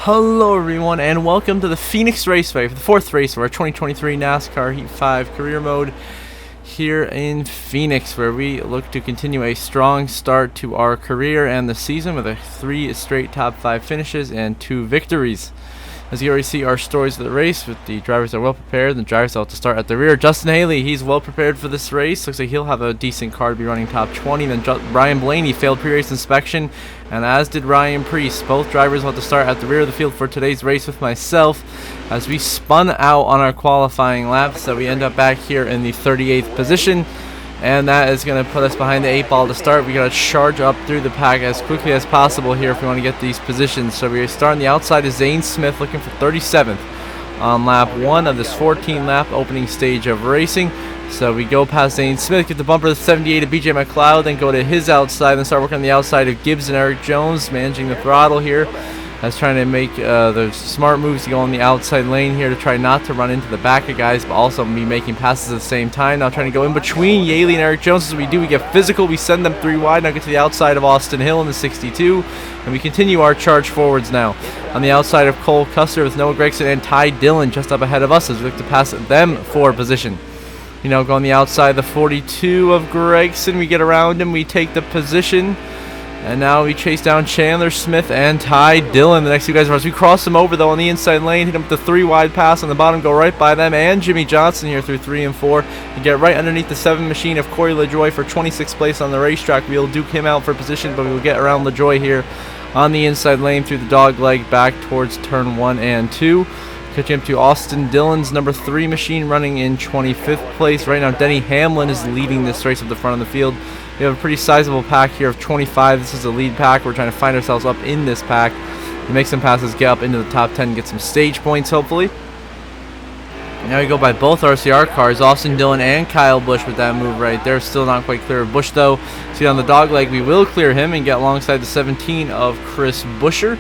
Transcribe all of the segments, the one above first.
Hello everyone, and welcome to the Phoenix Raceway for the fourth race of our 2023 NASCAR Heat 5 career mode here in Phoenix, where we look to continue a strong start to our career and the season with 3 straight top 5 finishes and 2 victories. As you already see, our stories of the race with the drivers that are well prepared and the drivers out to start at the rear. Justin Haley, he's well prepared for this race. Looks like he'll have a decent car to be running top 20. Then Brian Blaney failed pre-race inspection, and as did Ryan Preece. Both drivers will have to start at the rear of the field for today's race with myself, as we spun out on our qualifying laps, so we end up back here in the 38th position. And that is going to put us behind the 8 ball to start. We got to charge up through the pack as quickly as possible here if we want to get these positions. So we start on the outside of Zane Smith, looking for 37th on lap 1 of this 14-lap opening stage of racing. So we go past Zane Smith, get the bumper to 78 of BJ McLeod, then go to his outside, then start working on the outside of Gibbs and Eric Jones, managing the throttle here. I was trying to make the smart moves to go on the outside lane here to try not to run into the back of guys, but also be making passes at the same time. Now trying to go in between Yaley and Eric Jones. As we do, we get physical. We send them 3 wide. Now get to the outside of Austin Hill in the 62. And we continue our charge forwards now. On the outside of Cole Custer with Noah Gregson and Ty Dillon just up ahead of us as we look to pass them for position. You know, go on the outside the 42 of Gregson. We get around him. We take the position. And now we chase down Chandler Smith and Ty Dillon, the next 2 guys. We cross them over, though, on the inside lane. Hit them with the 3 wide pass on the bottom. Go right by them and Jimmy Johnson here through 3 and 4. You get right underneath the 7 machine of Corey LaJoie for 26th place on the racetrack. We'll duke him out for position, but we will get around LaJoie here on the inside lane through the dog leg back towards turn 1 and 2. Catching up to Austin Dillon's number 3 machine running in 25th place. Right now, Denny Hamlin is leading this race at the front of the field. We have a pretty sizable pack here of 25. This is the lead pack. We're trying to find ourselves up in this pack to make some passes, get up into the top 10, get some stage points, hopefully. Now we go by both RCR cars, Austin Dillon and Kyle Busch with that move right there. Still not quite clear of Busch, though. See, on the dog leg, we will clear him and get alongside the 17 of Chris Buescher.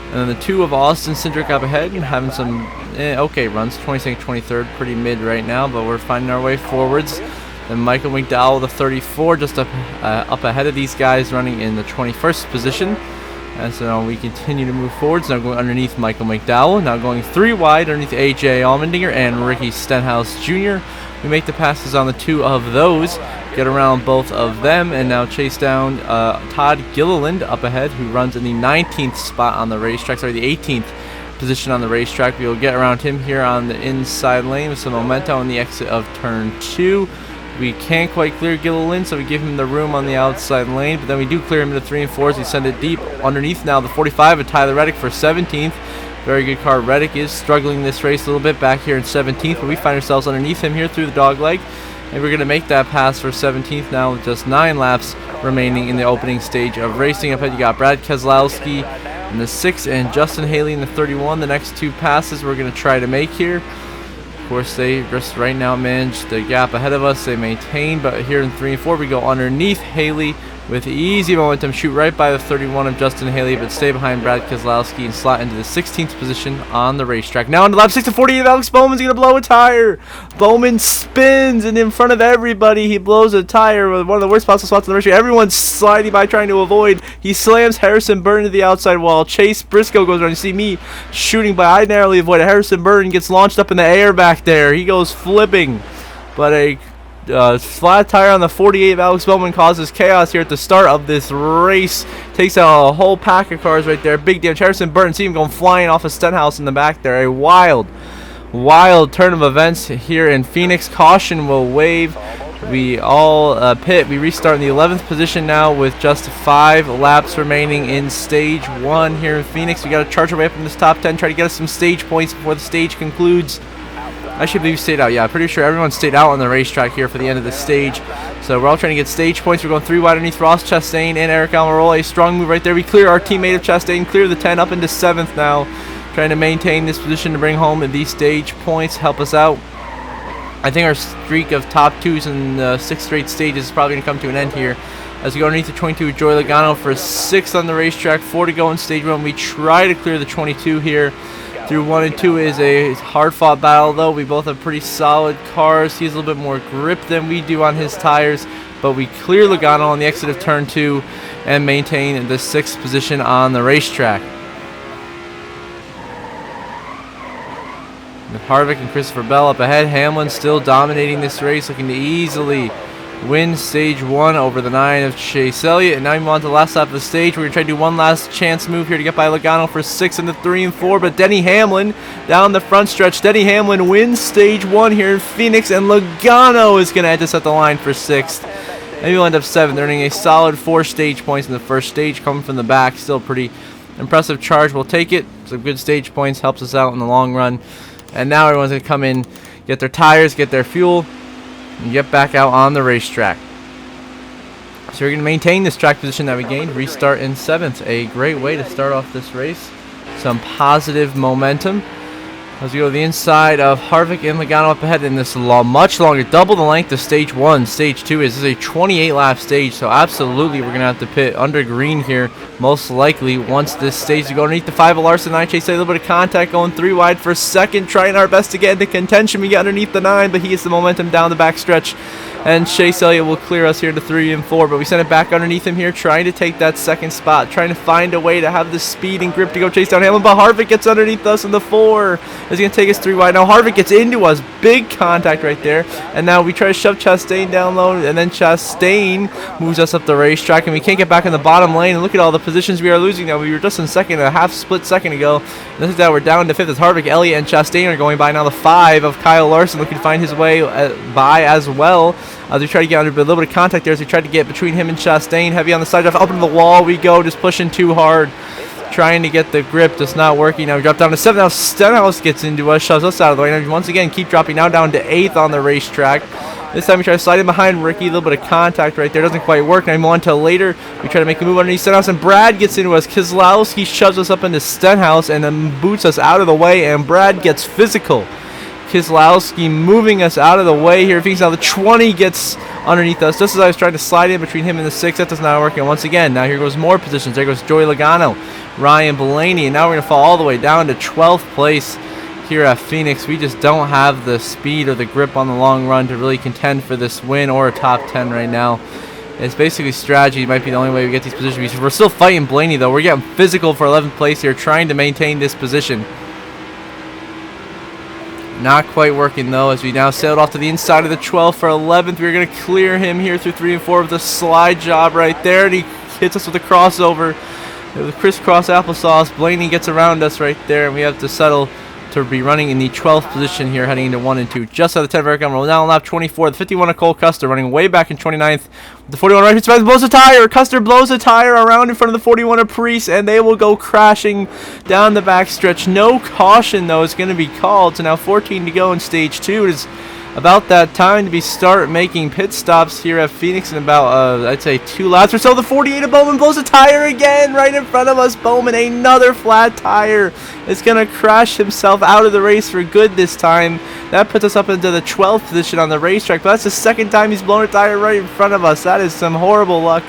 And then the 2 of Austin Cindric up ahead and having some okay runs, 22nd, 23rd, pretty mid right now, but we're finding our way forwards. Then Michael McDowell, the 34, just up ahead of these guys, running in the 21st position. And so now we continue to move forwards. Now going underneath Michael McDowell. Now going 3 wide underneath AJ Allmendinger and Ricky Stenhouse Jr. We make the passes on the 2 of those, get around both of them, and now chase down Todd Gilliland up ahead, who runs in the 19th spot on the racetrack. Sorry, the 18th position on the racetrack. We will get around him here on the inside lane with some momentum on the exit of turn 2. We can't quite clear Gilliland, so we give him the room on the outside lane, but then we do clear him into 3 and 4s. We send it deep underneath now the 45 of Tyler Reddick for 17th. Very good car. Reddick is struggling this race a little bit back here in 17th, but we find ourselves underneath him here through the dog leg, and we're going to make that pass for 17th now with just 9 laps remaining in the opening stage of racing. Up ahead you got Brad Keselowski in the 6 and Justin Haley in the 31. The next 2 passes we're going to try to make here. Of course, they just right now manage the gap ahead of us. They maintain, but here in 3 and 4, we go underneath Haley with easy momentum, shoot right by the 31 of Justin Haley, but stay behind Brad Keselowski and slot into the 16th position on the racetrack. Now into lap 6 to 48, Alex Bowman's going to blow a tire. Bowman spins, and in front of everybody, he blows a tire with one of the worst possible spots on the racetrack. Everyone's sliding by trying to avoid. He slams Harrison Burton to the outside wall. Chase Briscoe goes around. You see me shooting by. I narrowly avoided. Harrison Burton gets launched up in the air back there. He goes flipping, but a flat tire on the 48 of Alex Bowman causes chaos here at the start of this race. Takes out a whole pack of cars right there. Big damage. Harrison Burton, see him going flying off of Stenhouse in the back there. A wild turn of events here in Phoenix. Caution will wave. We all pit. We restart in the 11th position now with just 5 laps remaining in stage 1 here in Phoenix. We got to charge our way up in this top 10, try to get us some stage points before the stage concludes. I should believe stayed out. Yeah, I'm pretty sure everyone stayed out on the racetrack here for the end of the stage. So we're all trying to get stage points. We're going 3 wide underneath Ross Chastain and Eric Almirola. A strong move right there. We clear our teammate of Chastain, clear the 10 up into 7th now. Trying to maintain this position to bring home these stage points, help us out. I think our streak of top 2s in 6 straight stages is probably going to come to an end here. As we go underneath the 22, Joey Logano for 6th on the racetrack, 4 to go in stage 1. We try to clear the 22 here. Through 1 and 2 is a hard-fought battle, though. We both have pretty solid cars. He has a little bit more grip than we do on his tires, but we clear Logano on the exit of turn 2 and maintain the 6th position on the racetrack. With Harvick and Christopher Bell up ahead. Hamlin still dominating this race, looking to easily win stage 1 over the 9 of Chase Elliott. And now we move on to the last lap of the stage. We're going to try to do one last chance move here to get by Logano for 6 into 3 and 4. But Denny Hamlin down the front stretch. Denny Hamlin wins stage 1 here in Phoenix. And Logano is going to end us at the line for 6th. Maybe we'll end up 7th, earning a solid 4 stage points in the first stage. Coming from the back, still pretty impressive charge. We'll take it. Some good stage points, helps us out in the long run. And now everyone's going to come in, get their tires, get their fuel, and get back out on the racetrack. So we're going to maintain this track position that we gained. Restart in 7th. A great way to start off this race. Some positive momentum. As we go to the inside of Harvick and Logano up ahead in this much longer, double the length of stage 1. Stage 2 is a 28 lap stage, so absolutely we're going to have to pit under green here, most likely, once this stage to go underneath the 5 of Larson. 9 Chase, a little bit of contact, going 3 wide for 2nd, trying our best to get into contention. We get underneath the 9, but he gets the momentum down the back stretch. And Chase Elliott will clear us here to 3 and 4, but we send it back underneath him here, trying to take that 2nd spot, trying to find a way to have the speed and grip to go chase down Hamlin. But Harvick gets underneath us in the 4. He's going to take us 3 wide. Now Harvick gets into us, big contact right there. And now we try to shove Chastain down low, and then Chastain moves us up the racetrack, and we can't get back in the bottom lane. And look at all the positions we are losing now. We were just in 2nd, a half split second ago. And this is that we're down to 5th as Harvick, Elliott, and Chastain are going by. Now the 5 of Kyle Larson looking to find his way by as well. As we try to get under a little bit of contact there, as we tried to get between him and Chastain. Heavy on the side drive, up into the wall we go, just pushing too hard, trying to get the grip, just not working. Now we drop down to 7th. Now Stenhouse gets into us, shoves us out of the way. Now we once again keep dropping now down to 8th on the racetrack. This time we try to slide in behind Ricky, a little bit of contact right there, doesn't quite work. Now we move on to later. We try to make a move underneath Stenhouse, and Brad gets into us. Keselowski shoves us up into Stenhouse and then boots us out of the way, and Brad gets physical. Keselowski moving us out of the way here. Now the 20 gets underneath us, just as I was trying to slide in between him and the 6. That does not work. And once again, now here goes more positions. There goes Joey Logano, Ryan Blaney, and now we're going to fall all the way down to 12th place here at Phoenix. We just don't have the speed or the grip on the long run to really contend for this win or a top 10 right now. It's basically strategy might be the only way we get these positions. We're still fighting Blaney, though. We're getting physical for 11th place here, trying to maintain this position. Not quite working, though, as we now sailed off to the inside of the 12th for 11th. We're going to clear him here through 3 and 4 with a slide job right there, and he hits us with a crossover. With a crisscross applesauce, Blaney gets around us right there, and we have to settle to be running in the 12th position here, heading into 1 and 2. Just out of the 10 of Eric Elmer. Now on lap 24, the 51 of Cole Custer running way back in 29th. The 41 right side blows a tire. Custer blows a tire around in front of the 41 of Priest, and they will go crashing down the back stretch. No caution, though, is going to be called. So now 14 to go in stage 2. It is about that time to start making pit stops here at Phoenix in about, I'd say, 2 laps or so. The 48 of Bowman blows a tire again right in front of us. Bowman, another flat tire, is going to crash himself out of the race for good this time. That puts us up into the 12th position on the racetrack, but that's the 2nd time he's blown a tire right in front of us. That is some horrible luck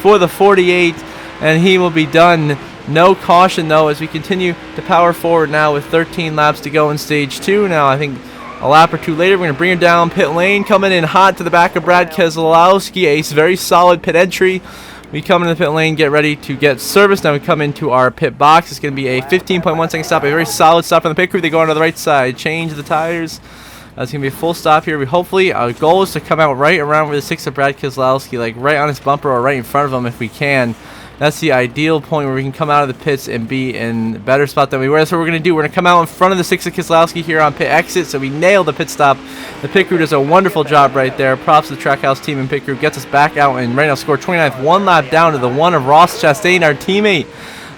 for the 48, and he will be done. No caution, though, as we continue to power forward now with 13 laps to go in stage 2. Now, I think a lap or 2 later, we're going to bring him down pit lane, coming in hot to the back of Brad Keselowski. A very solid pit entry. We come into the pit lane, get ready to get service. Now we come into our pit box. It's going to be a 15.1 second stop, a very solid stop from the pit crew. They go onto the right side, change the tires. It's going to be a full stop here. Our goal is to come out right around where the 6 of Brad Keselowski, like right on his bumper or right in front of him if we can. That's the ideal point where we can come out of the pits and be in a better spot than we were. That's what we're going to do. We're going to come out in front of the 6 of Keselowski here on pit exit, so we nailed the pit stop. The pit crew does a wonderful job right there. Props to the Trackhouse team and pit crew. Gets us back out and right now score 29th. 1 lap down to the 1 of Ross Chastain, our teammate,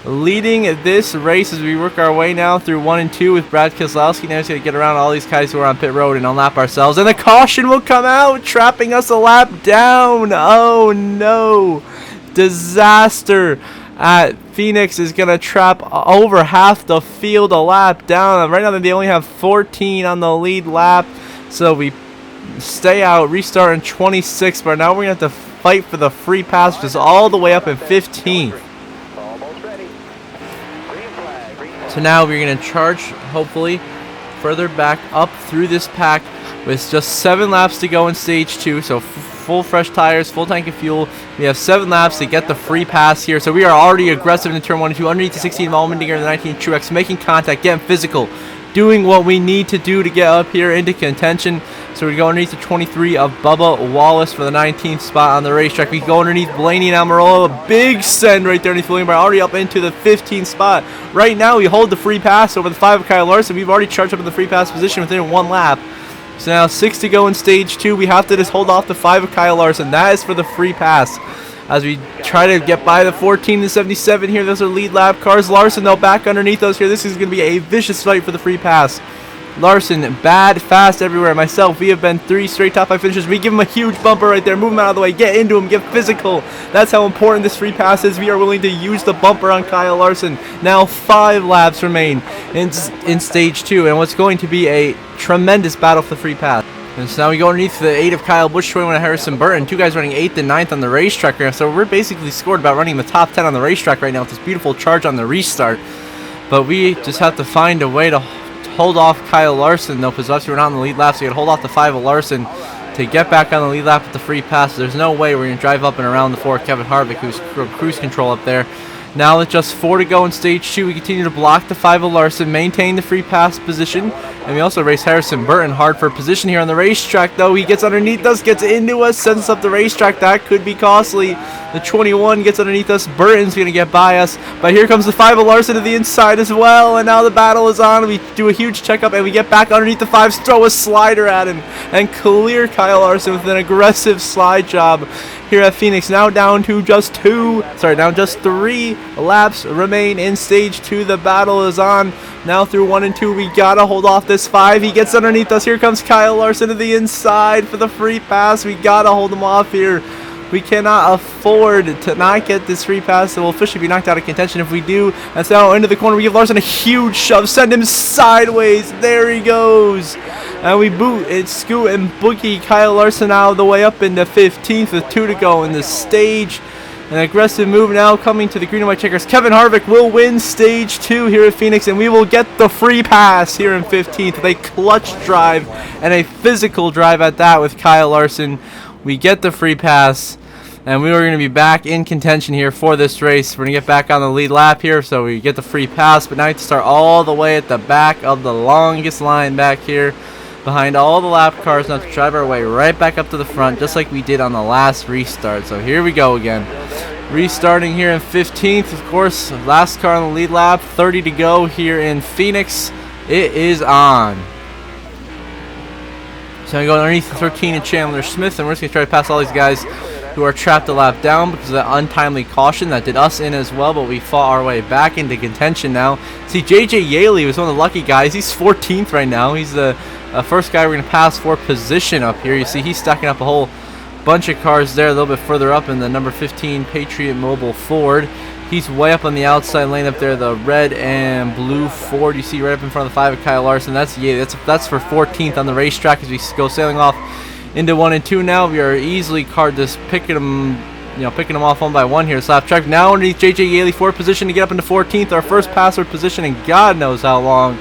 leading this race as we work our way now through 1 and 2 with Brad Keselowski. Now he's going to get around all these guys who are on pit road and unlap ourselves. And the caution will come out, trapping us a lap down. Oh, no. Disaster at Phoenix is going to trap over half the field a lap down. Right now they only have 14 on the lead lap, so we stay out, restart in 26, but now we're going to have to fight for the free pass, which is all the way up in 15th. So now we're going to charge, hopefully, further back up through this pack with just 7 laps to go in stage 2, so full fresh tires, full tank of fuel. We have 7 laps to get the free pass here, so we are already aggressive in turn 1 and 2, underneath the 16 Allmendinger and the 19 Truex, making contact, getting physical. doing what we need to do to get up here into contention. So we go underneath the 23 of Bubba Wallace for the 19th spot on the racetrack. We go underneath Blaney and Almirola. A big send right there underneath William Byron, already up into the 15th spot. Right now we hold the free pass over the 5 of Kyle Larson. We've already charged up in the free pass position within 1 lap. So now 6 to go in stage 2. We have to just hold off the 5 of Kyle Larson. That is for the free pass. As we try to get by the 14 and 77 here. Those are lead lap cars. Larson, though, back underneath us here. This is going to be a vicious fight for the free pass. Larson, bad, fast everywhere. Myself, we have been 3 straight top 5 finishes. We give him a huge bumper right there. Move him out of the way. Get into him. Get physical. That's how important this free pass is. We are willing to use the bumper on Kyle Larson. Now 5 laps remain in stage 2. And what's going to be a tremendous battle for the free pass. And so now we go underneath the 8 of Kyle Busch, 21 of Harrison Burton. 2 guys running 8th and 9th on the racetrack right now. So we're basically scored about running the top 10 on the racetrack right now with this beautiful charge on the restart. But we just have to find a way to hold off Kyle Larson, though, because obviously we're not in the lead lap, so you got to hold off the 5 of Larson to get back on the lead lap with the free pass. There's no way we're going to drive up and around the 4 of Kevin Harvick, who's cruise control up there. Now with just 4 to go in stage 2, we continue to block the 5 of Larson, maintain the free pass position, and we also race Harrison Burton hard for position here on the racetrack, though. He gets underneath us, gets into us, sends us up the racetrack. That could be costly. The 21 gets underneath us. Burton's going to get by us, but here comes the 5 of Larson to the inside as well, and now the battle is on. We do a huge checkup, and we get back underneath the 5s, throw a slider at him, and clear Kyle Larson with an aggressive slide job here at Phoenix. Now down to just 3 laps remain in stage 2. The battle is on. Now through 1 and 2, we gotta hold off this 5. He gets underneath us. Here comes Kyle Larson to the inside for the free pass. We gotta hold him off here. We cannot afford to not get this free pass, so we'll officially be knocked out of contention if we do. And so into the corner, we give Larson a huge shove, send him sideways. There he goes. And we boot and scoot and boogie Kyle Larson out of the way up into 15th with 2 to go in the stage. An aggressive move now coming to the green and white checkers. Kevin Harvick will win stage 2 here at Phoenix, and we will get the free pass here in 15th with a clutch drive and a physical drive at that with Kyle Larson. We get the free pass, and we are going to be back in contention here for this race. We're going to get back on the lead lap here, so we get the free pass, but now we have to start all the way at the back of the longest line back here behind all the lap cars, now to drive our way right back up to the front, just like we did on the last restart. So here we go again. Restarting here in 15th, of course, last car on the lead lap, 30 to go here in Phoenix. It is on. So we go underneath the 13 of Chandler Smith, and we're just going to try to pass all these guys who are trapped a lap down because of that untimely caution that did us in as well, but we fought our way back into contention now. See, J.J. Yaley was one of the lucky guys. He's 14th right now. He's the first guy we're going to pass for position up here. You see he's stacking up a whole bunch of cars there a little bit further up in the number 15 Patriot Mobile Ford. He's way up on the outside lane up there, the red and blue Ford you see right up in front of the 5 of Kyle Larson. That's that's for 14th on the racetrack as we go sailing off into 1 and 2 now. We are easily just picking them off 1 by 1 here. Slap track now underneath J.J. Yaley, 4th position to get up into 14th. Our first passer position in God knows how long.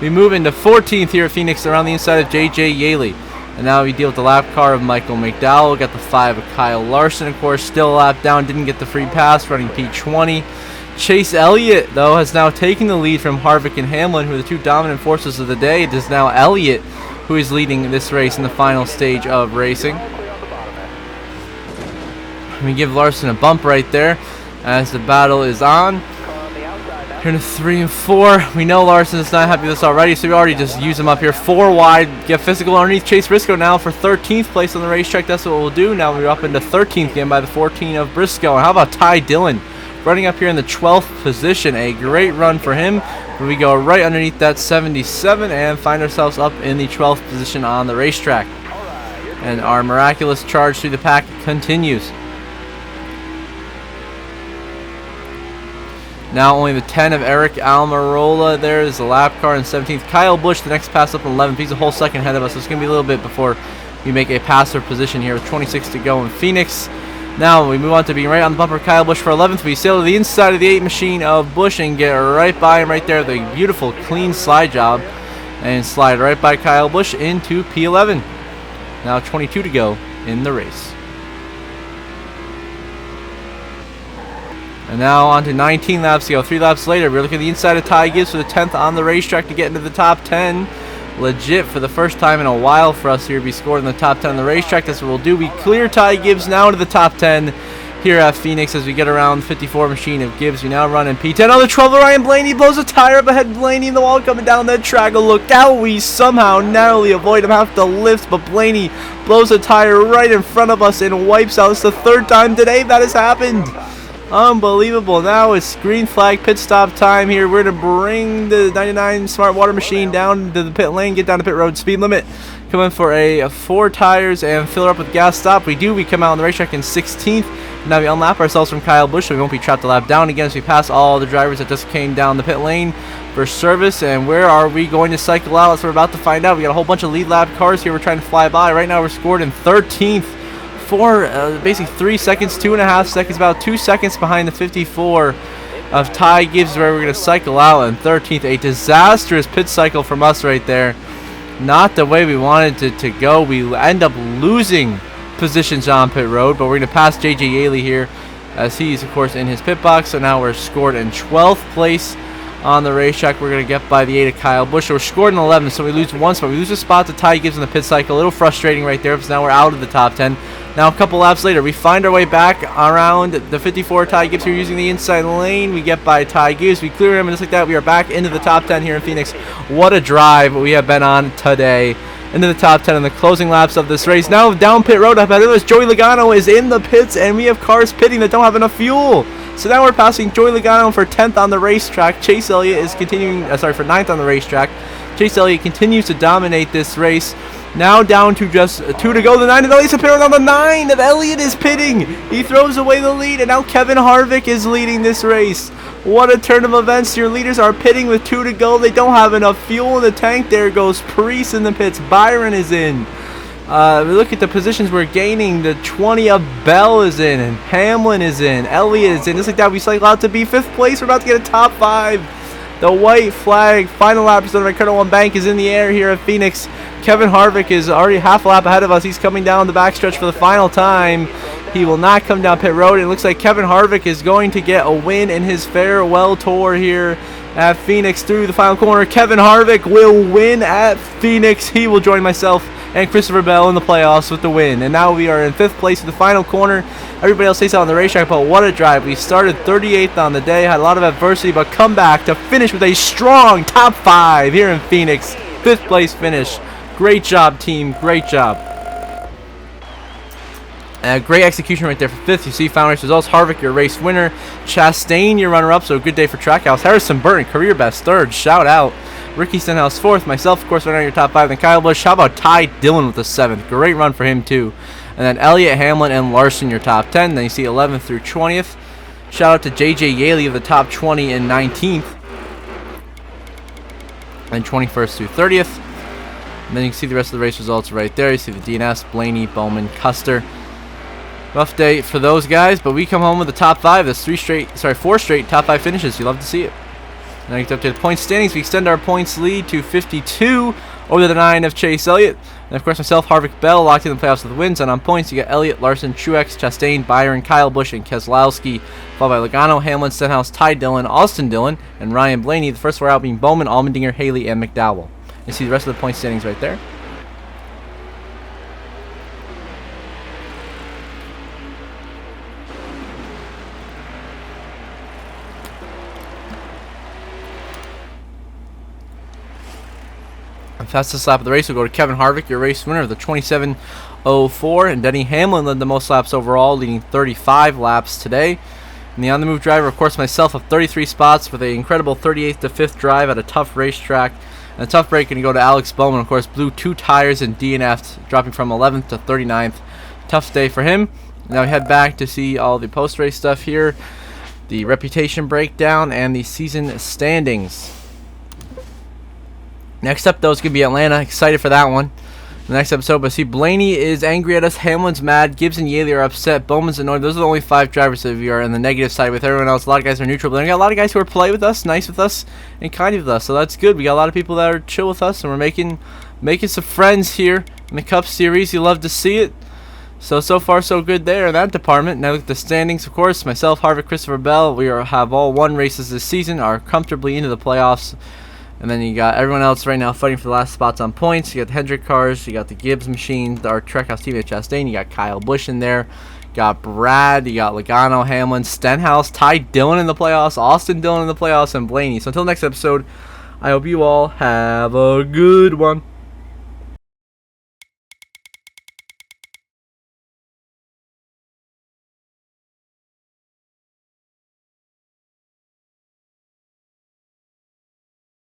We move into 14th here at Phoenix around the inside of J.J. Yaley. And now we deal with the lap car of Michael McDowell. Got the 5 of Kyle Larson, of course, still a lap down. Didn't get the free pass, running P20. Chase Elliott, though, has now taken the lead from Harvick and Hamlin, who are the 2 dominant forces of the day. It is now Elliott who is leading this race in the final stage of racing. We give Larson a bump right there as the battle is on. Here in 3 and 4, we know Larson is not happy with us already, so we already just use him up here 4 wide, get physical underneath Chase Briscoe now for 13th place on the racetrack. That's what we'll do. Now we're up into 13th again by the 14 of Briscoe. And how about Ty Dillon running up here in the 12th position? A great run for him. We go right underneath that 77 and find ourselves up in the 12th position on the racetrack. And our miraculous charge through the pack continues. Now only the 10 of Eric Almirola there is the lap car in 17th. Kyle Busch, the next pass up in 11th. He's a whole second ahead of us, so it's going to be a little bit before we make a passer position here with 26 to go in Phoenix. Now we move on to being right on the bumper. Kyle Busch for 11th. We sail to the inside of the 8 machine of Busch and get right by him right there. The beautiful clean slide job. And slide right by Kyle Busch into P11. Now 22 to go in the race. And now on to 19 laps to go. 3 laps later, we're looking at the inside of Ty Gibbs for the 10th on the racetrack to get into the top 10. Legit for the first time in a while for us here to be scored in the top 10 on the racetrack. That's what we'll do. We clear Ty Gibbs now into the top 10 here at Phoenix as we get around 54 machine of Gibbs. We now run in P10. Oh, the trouble, Ryan Blaney blows a tire up ahead. Blaney in the wall coming down that track. Look out, we somehow narrowly avoid him, have to lift, but Blaney blows a tire right in front of us and wipes out. It's the 3rd time today that has happened. Unbelievable. Now it's green flag pit stop time here. We're going to bring the 99 Smart Water machine down to the pit lane, get down to pit road speed limit. Come in for a 4 tires and fill her up with gas stop. We come out on the racetrack in 16th. Now we unlap ourselves from Kyle Busch, so we won't be trapped a lap down again as we pass all the drivers that just came down the pit lane for service. And where are we going to cycle out? That's what we're about to find out. We got a whole bunch of lead lap cars here we're trying to fly by. Right now we're scored in 13th. Basically 3 seconds, 2.5 seconds, about 2 seconds behind the 54 of Ty Gibbs, where we're going to cycle out in 13th. A disastrous pit cycle from us right there. Not the way we wanted it to go. We end up losing positions on pit road, but we're going to pass J.J. Yaley here as he's, of course, in his pit box. So now we're scored in 12th place on the racetrack. We're going to get by the 8 of Kyle Busch. So we're scored in 11th, so we lose 1 spot. We lose a spot to Ty Gibbs in the pit cycle. A little frustrating right there because now we're out of the top 10. Now a couple laps later, we find our way back around the 54 Ty Gibbs here using the inside lane. We get by Ty Gibbs. We clear him, and just like that, we are back into the top 10 here in Phoenix. What a drive we have been on today. Into the top 10 in the closing laps of this race. Now down pit road, ahead of us, Joey Logano is in the pits, and we have cars pitting that don't have enough fuel. So now we're passing Joey Logano for 10th on the racetrack. Chase Elliott is continuing, for 9th on the racetrack. Chase Elliott continues to dominate this race. Now down to just 2 to go. The 9 of Elliott's pitting on the 9 of Elliott is pitting. He throws away the lead, and now Kevin Harvick is leading this race. What a turn of events. Your leaders are pitting with 2 to go. They don't have enough fuel in the tank. There goes Priest in the pits. Byron is in. We look at the positions we're gaining. The 20 of Bell is in, and Hamlin is in. Elliott is in. Just like that, we cycle out to be 5th place. We're about to get a top 5. The white flag final lap of Ricardo One Bank is in the air here at Phoenix. Kevin Harvick is already half a lap ahead of us. He's coming down the backstretch for the final time. He will not come down pit road. It looks like Kevin Harvick is going to get a win in his farewell tour here at Phoenix through the final corner. Kevin Harvick will win at Phoenix. He will join myself and Christopher Bell in the playoffs with the win. And now we are in 5th place in the final corner. Everybody else stays out on the racetrack, but what a drive. We started 38th on the day, had a lot of adversity, but come back to finish with a strong top 5 here in Phoenix. 5th place finish. Great job, team. Great job. Great execution right there for 5th. You see final race results. Harvick, your race winner. Chastain, your runner-up. So good day for Trackhouse. Harrison Burton, career best 3rd. Shout out. Ricky Stenhouse 4th. Myself, of course, right now your top 5. Then Kyle Busch. How about Ty Dillon with the 7th? Great run for him, too. And then Elliott, Hamlin, and Larson, your top 10. Then you see 11th through 20th. Shout out to J.J. Yaley of the top 20 and 19th. And 21st through 30th. And then you can see the rest of the race results right there. You see the DNS, Blaney, Bowman, Custer. Rough day for those guys, but we come home with the top 5. That's 4 straight top 5 finishes. You love to see it. Now you get up to the point standings. We extend our points lead to 52 over the 9 of Chase Elliott. And of course myself, Harvick, Bell locked in the playoffs with wins. And on points you got Elliott, Larson, Truex, Chastain, Byron, Kyle Busch, and Keselowski, followed by Logano, Hamlin, Stenhouse, Ty Dillon, Austin Dillon, and Ryan Blaney. The first 4 out being Bowman, Allmendinger, Haley, and McDowell. You see the rest of the point standings right there. Fastest lap of the race will go to Kevin Harvick, your race winner of the 27.04, and Denny Hamlin led the most laps overall, leading 35 laps today. And the on-the-move driver, of course, myself, of 33 spots with an incredible 38th to 5th drive at a tough racetrack. And a tough break going to go to Alex Bowman, of course, blew 2 tires and DNF'd, dropping from 11th to 39th. Tough day for him. Now we head back to see all the post-race stuff here, the reputation breakdown, and the season standings. Next up, though, is going to be Atlanta. Excited for that one. The next episode, but see, Blaney is angry at us. Hamlin's mad. Gibbs and Yaley are upset. Bowman's annoyed. Those are the only 5 drivers that we are on the negative side with. Everyone else, a lot of guys are neutral. But then we got a lot of guys who are polite with us, nice with us, and kind with us. So that's good. We got a lot of people that are chill with us, and we're making some friends here in the Cup Series. You love to see it. So far so good there in that department. Now look at the standings, of course. Myself, Harvick, Christopher Bell, have all won races this season, are comfortably into the playoffs. And then you got everyone else right now fighting for the last spots on points. You got the Hendrick cars, you got the Gibbs machine, our Trackhouse team at Chastain, you got Kyle Busch in there, you got Brad, you got Logano, Hamlin, Stenhouse, Ty Dillon in the playoffs, Austin Dillon in the playoffs, and Blaney. So until next episode, I hope you all have a good one.